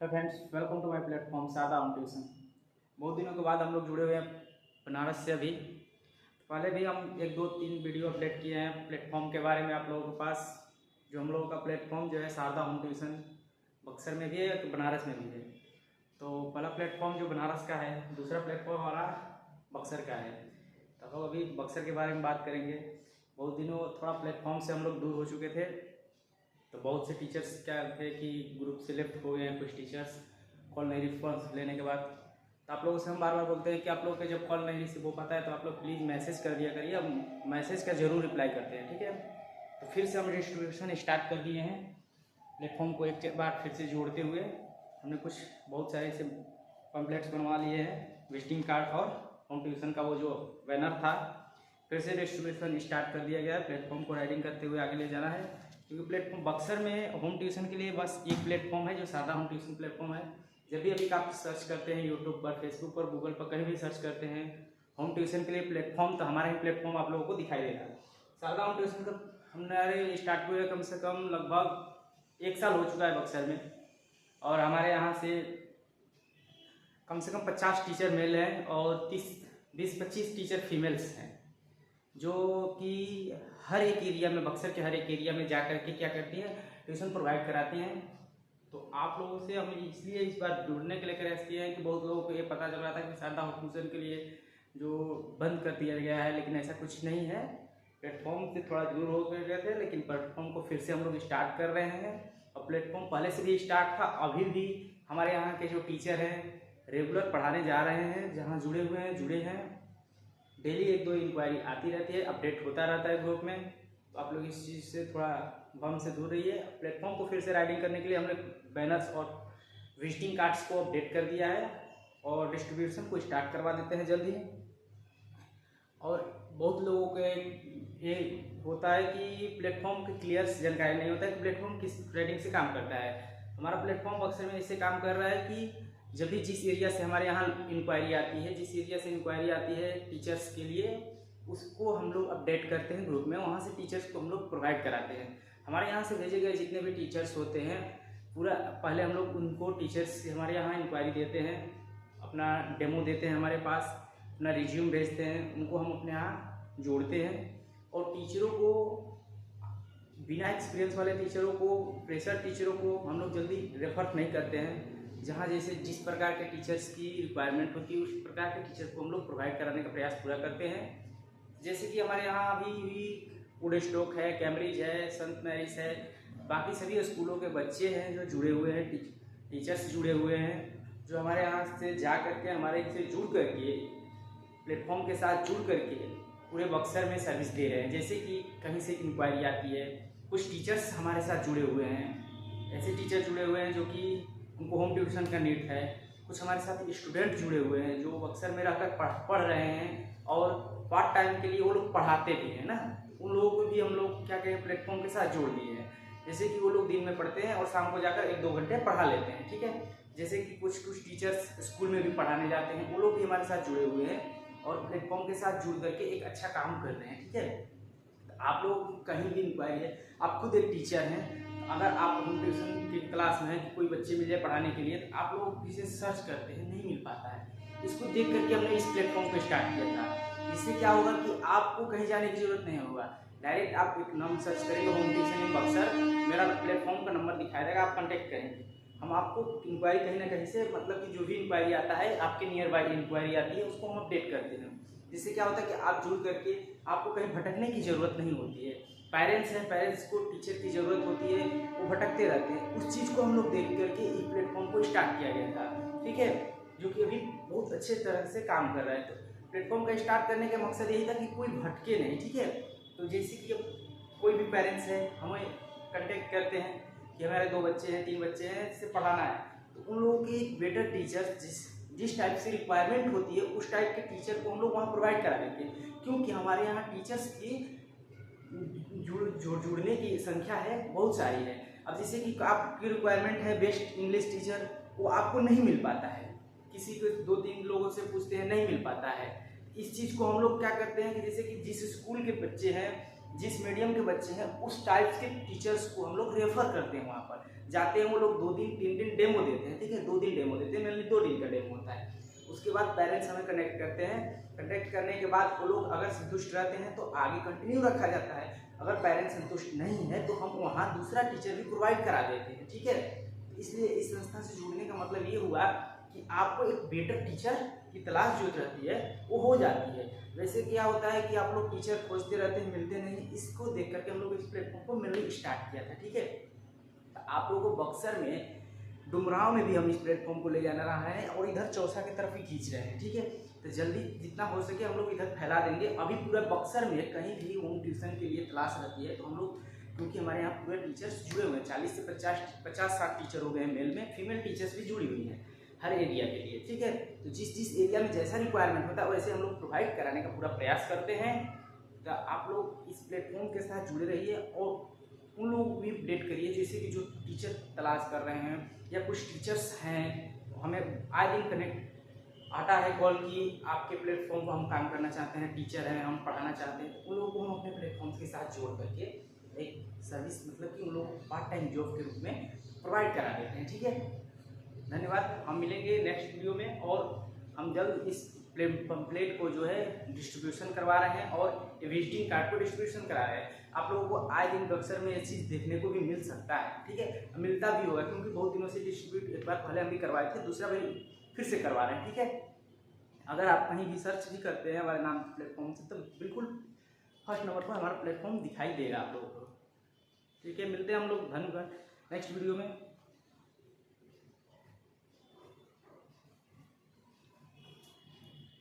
Hello friends, welcome to my platform Sada on tuition. बहुत दिनों के बाद हम लोग जुड़े हुए हैं बनारस से। अभी पहले भी हम 1 2 3 वीडियो अपडेट किए हैं प्लेटफॉर्म के बारे में आप लोगों के पास। जो हम लोगों का प्लेटफॉर्म जो है शारदा होम ट्यूशन बक्सर में भी है तो बनारस में भी है। तो पहला प्लेटफॉर्म जो बनारस का है, दूसरा प्लेटफॉर्म हमारा बक्सर का है। तो हम लोग अभी बक्सर के बारे में बात करेंगे। बहुत दिनों थोड़ा प्लेटफॉर्म से हम लोग दूर हो चुके थे, तो बहुत से टीचर्स क्या थे कि ग्रुप से लेफ्ट हो गए हैं। कुछ टीचर्स कॉल नहीं रिस्पॉन्स लेने के बाद, तो आप लोगों से हम बार बार बोलते हैं कि आप लोग के जब कॉल नहीं रिसीव हो पाता है तो आप लोग प्लीज़ मैसेज कर दिया करिए। हम मैसेज का ज़रूर रिप्लाई करते हैं, ठीक है। तो फिर से हम डिस्ट्रीब्यूशन स्टार्ट कर दिए हैं प्लेटफॉर्म को एक बार फिर से जोड़ते हुए। हमने कुछ बहुत सारे ऐसे पम्पलेट्स बनवा लिए हैं, विजिटिंग कार्ड और होम ट्यूशन का वो जो बैनर था, फिर से डिस्ट्रीब्यूशन स्टार्ट कर दिया गया है। प्लेटफॉर्म को राइडिंग करते हुए आगे ले जाना है, क्योंकि प्लेटफॉर्म बक्सर में होम ट्यूशन के लिए बस एक प्लेटफॉर्म है जो सादा होम ट्यूशन प्लेटफॉर्म है। जब भी अभी आप सर्च करते हैं यूट्यूब पर, फेसबुक पर, गूगल पर, कहीं भी सर्च करते हैं होम ट्यूशन के लिए प्लेटफॉर्म, तो हमारा ही प्लेटफॉर्म आप लोगों को दिखाई देगा। सादा होम ट्यूशन का हमारे स्टार्ट हुए कम से कम लगभग 1 साल हो चुका है बक्सर में, और हमारे यहाँ से कम 50 टीचर मेल हैं और 20-25 टीचर फीमेल्स हैं, जो कि हर एक एरिया में, बक्सर के हर एक एरिया में जा कर के क्या करती है, ट्यूशन प्रोवाइड कराती हैं। तो आप लोगों से हम इसलिए इस बार जुड़ने के लिए प्रयास किए हैं कि बहुत लोगों को ये पता चल रहा था कि सादा होम ट्यूशन के लिए जो बंद कर दिया गया है, लेकिन ऐसा कुछ नहीं है। प्लेटफॉर्म से थोड़ा दूर हो गए थे, लेकिन प्लेटफॉर्म को फिर से हम लोग स्टार्ट कर रहे हैं। और प्लेटफॉर्म पहले से भी स्टार्ट था, अभी भी हमारे यहाँ के जो टीचर हैं रेगुलर पढ़ाने जा रहे हैं, जहाँ जुड़े हैं। डेली 1 2 इंक्वायरी आती रहती है, अपडेट होता रहता है ग्रुप में। तो आप लोग इस चीज़ से थोड़ा भ्रम से दूर रहिए। प्लेटफॉर्म को फिर से राइडिंग करने के लिए हमने बैनर्स और विजिटिंग कार्ड्स को अपडेट कर दिया है और डिस्ट्रीब्यूशन को स्टार्ट करवा देते हैं जल्दी। और बहुत लोगों के ये होता है कि प्लेटफॉर्म की क्लियर जानकारी नहीं होता है कि प्लेटफॉर्म किस रेटिंग से काम करता है। हमारा प्लेटफॉर्म अक्सर में इससे काम कर रहा है कि जब भी जिस एरिया से हमारे यहाँ इंक्वायरी आती है, जिस एरिया से इंक्वायरी आती है टीचर्स के लिए, उसको हम लोग अपडेट करते हैं ग्रुप में। वहाँ से टीचर्स को हम लोग प्रोवाइड कराते हैं। हमारे यहाँ से भेजे गए जितने भी टीचर्स होते हैं, पूरा पहले हम लोग उनको टीचर्स से हमारे यहाँ इंक्वायरी देते हैं, अपना डेमो देते हैं हमारे पास, अपना रिज्यूम भेजते हैं, उनको हम अपने यहाँ जोड़ते हैं। और टीचरों को, बिना एक्सपीरियंस वाले टीचरों को, फ्रेशर टीचरों को हम लोग जल्दी रेफर नहीं करते हैं। जहाँ जैसे जिस प्रकार के टीचर्स की रिक्वायरमेंट होती है, उस प्रकार के टीचर को हम लोग प्रोवाइड कराने का प्रयास पूरा करते हैं। जैसे कि हमारे यहाँ अभी भी वुडस्टॉक है, कैम्ब्रिज है, सेंट मैरीज है, बाकी सभी स्कूलों के बच्चे हैं जो जुड़े हुए हैं, टीचर्स जुड़े हुए हैं, जो हमारे यहाँ से जा करके, हमारे से जुड़ करके, प्लेटफॉर्म के साथ जुड़ करके पूरे बक्सर में सर्विस दे रहे हैं। जैसे कि कहीं से इंक्वायरी आती है, कुछ टीचर्स हमारे साथ जुड़े हुए हैं, ऐसे टीचर जुड़े हुए हैं जो कि उनको होम ट्यूशन का नीड है। कुछ हमारे साथ स्टूडेंट जुड़े हुए हैं जो बक्सर में रहकर पढ़ रहे हैं और पार्ट टाइम के लिए वो लोग पढ़ाते भी हैं ना। उन लोगों को भी हम लोग क्या कहें, प्लेटफॉर्म के साथ जोड़ दिए हैं। जैसे कि वो लोग दिन में पढ़ते हैं और शाम को जाकर 1 2 घंटे पढ़ा लेते हैं, ठीक है। जैसे कि कुछ टीचर्स स्कूल में भी पढ़ाने जाते हैं, वो लोग भी हमारे साथ जुड़े हुए हैं और प्लेटफॉर्म के साथ जुड़ करके एक अच्छा काम कर रहे हैं, ठीक है। आप लोग कहीं भी इंक्वायरी है, आप खुद एक टीचर हैं, अगर आप होम ट्यूशन की क्लास में है कि कोई बच्चे मिल जाए पढ़ाने के लिए, तो आप लोग इसे सर्च करते हैं, नहीं मिल पाता है। इसको देख करके हमने इस प्लेटफॉर्म को स्टार्ट किया था। इससे क्या होगा कि आपको कहीं जाने की जरूरत नहीं होगा, डायरेक्ट आप एक नाम सर्च करेंगे होम ट्यूशन इन बक्सर, मेरा प्लेटफॉर्म का नंबर दिखाई देगा, आप कॉन्टेक्ट करेंगे। हम आपको इंक्वायरी कहीं ना कहीं से, मतलब कि जो भी इंक्वायरी आता है, आपके नियर बाई इंक्वायरी आती है, उसको हम अपडेट करते हैं। जिससे क्या होता है कि आप जुड़ करके आपको कहीं भटकने की जरूरत नहीं होती है। पेरेंट्स हैं, पेरेंट्स को टीचर की ज़रूरत होती है, वो भटकते रहते हैं। उस चीज़ को हम लोग देख करके इस प्लेटफॉर्म को स्टार्ट किया गया था, ठीक है, जो कि अभी बहुत अच्छे तरह से काम कर रहा है। तो प्लेटफॉर्म का स्टार्ट करने का मकसद यही था कि कोई भटके नहीं, ठीक है। तो जैसे कि अब कोई भी पेरेंट्स है, हमें कंटेक्ट करते हैं कि हमारे 2 बच्चे हैं, 3 बच्चे हैं, जिसे पढ़ाना है, तो उन लोगों की बेटर टीचर जिस टाइप से रिक्वायरमेंट होती है, उस टाइप के टीचर को हम लोग वहाँ प्रोवाइड करा देते हैं। क्योंकि हमारे यहाँ टीचर्स की जुड़ने की संख्या है, बहुत सारी है। अब जैसे कि आपकी रिक्वायरमेंट है बेस्ट इंग्लिश टीचर, वो आपको नहीं मिल पाता है, किसी को 2 3 लोगों से पूछते हैं, नहीं मिल पाता है। इस चीज़ को हम लोग क्या करते हैं कि जैसे कि जिस स्कूल के बच्चे हैं जिस मीडियम के बच्चे हैं उस टाइप के टीचर्स को हम लोग रेफर करते हैं। वहाँ पर जाते हैं, वो लोग 2 दिन 3 दिन डेमो देते हैं, ठीक है, 2 दिन डेमो देते हैं, मेनली 2 दिन का डेमो होता है। उसके बाद पेरेंट्स हमें कनेक्ट करते हैं, कनेक्ट करने के बाद वो लोग अगर संतुष्ट रहते हैं तो आगे कंटिन्यू रखा जाता है, अगर पेरेंट्स संतुष्ट नहीं है तो हम वहाँ दूसरा टीचर भी प्रोवाइड करा देते हैं, ठीक है। इसलिए इस संस्था से जुड़ने का मतलब ये हुआ कि आपको एक बेटर टीचर की तलाश जो रहती है वो हो जाती है। वैसे क्या होता है कि आप लोग टीचर खोजते रहते हैं, मिलते नहीं, इसको देख करके हम लोग इस प्लेटफॉर्म को मिलने स्टार्ट किया था, ठीक है। तो आप लोगों को बक्सर में, डुमराव में भी हम इस प्लेटफॉर्म को ले जाना रहा है और इधर चौसा की तरफ भी खींच रहे हैं, ठीक है। तो जल्दी जितना हो सके हम लोग इधर फैला देंगे। अभी पूरा बक्सर में कहीं भी होम ट्यूशन के लिए तलाश रहती है तो हम लोग, क्योंकि हमारे यहाँ पूरे टीचर्स जुड़े हुए हैं, 40 से 50-60 टीचर हो गए हैं मेल में, फीमेल टीचर्स भी जुड़ी हुई हैं हर एरिया के लिए, ठीक है। तो जिस एरिया में जैसा रिक्वायरमेंट होता है वैसे हम लोग प्रोवाइड कराने का पूरा प्रयास करते हैं। तो आप लोग इस प्लेटफॉर्म के साथ जुड़े रहिए और उन लोगों को भी अपडेट करिए, जैसे कि जो टीचर तलाश कर रहे हैं या कुछ टीचर्स हैं, हमें आए दिन कनेक्ट आता है कॉल की आपके प्लेटफॉर्म को हम काम करना चाहते हैं, टीचर हैं, हम पढ़ाना चाहते हैं, उन लोगों को हम अपने प्लेटफॉर्म के साथ जोड़ करके एक सर्विस, मतलब कि उन लोगों को पार्ट टाइम जॉब के रूप में प्रोवाइड करा देते हैं, ठीक है। धन्यवाद, हम मिलेंगे नेक्स्ट वीडियो में और हम जल्द इस पम्पलेट को जो है डिस्ट्रीब्यूशन करवा रहे हैं और विजिटिंग कार्ड को डिस्ट्रीब्यूशन करा रहे हैं। आप लोगों को आए दिन बक्सर में ये चीज़ देखने को भी मिल सकता है, ठीक है, मिलता भी होगा, क्योंकि बहुत दिनों से डिस्ट्रीब्यूट एक बार पहले हम भी करवाए थे, दूसरा भी फिर से करवा रहे हैं, ठीक है। अगर आप कहीं भी सर्च भी करते हैं हमारे नाम प्लेटफॉर्म से तो बिल्कुल फर्स्ट नंबर पर हमारा प्लेटफॉर्म दिखाई देगा आप लोगों को, ठीक है। मिलते हैं हम लोग धन्यवाद नेक्स्ट वीडियो में।